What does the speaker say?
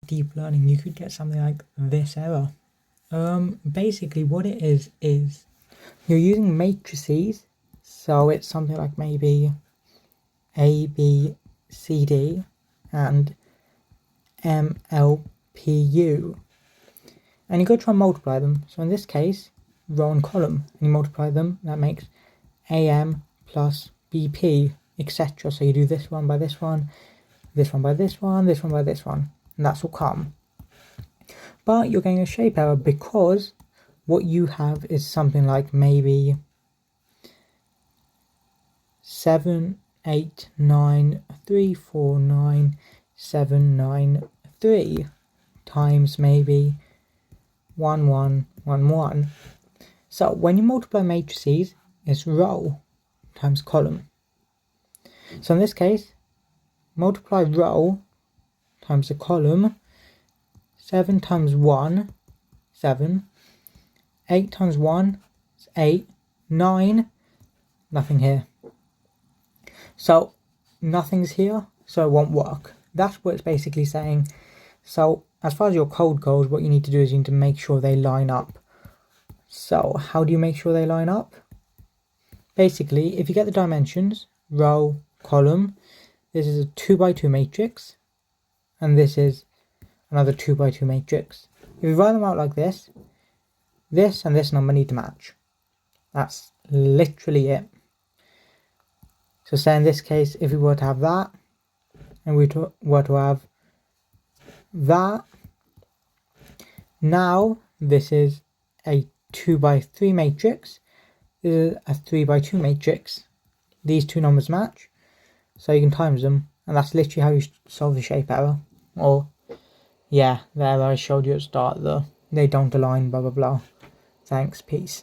deep learning, you could get something like this error. Basically what it is you're using matrices, so it's something like maybe A, B, C, D, and M, L, P, U. And you go try and multiply them. So in this case, row and column, and you multiply them, that makes AM plus BP, etc. So you do this one by this one, this one by this one, this one by this one, and that's will come. But you're getting a shape error because what you have is something like maybe 7, 8, 9, 3, 4, 9, 7, 9, 3 times maybe 1, 1, 1, 1. So when you multiply matrices, it's row times column. So in this case, multiply row times the column. 7 times 1, 7. 8 times 1 is 8. 9, nothing here. So nothing's here, so it won't work. That's what it's basically saying. So as far as your code goes, what you need to do is you need to make sure they line up. So how do you make sure they line up? Basically, if you get the dimensions, row, column, this is a 2 by 2 matrix, and this is another 2 by 2 matrix. If you write them out like this and this number need to match. That's literally it. So say in this case, if we were to have that, and we were to have that, now this is a 2 by 3 matrix, this is a 3 by 2 matrix. These two numbers match, so you can times them, and that's literally how you solve the shape error. Or, yeah, the error I showed you at the start, they don't align, blah blah blah. Thanks, peace.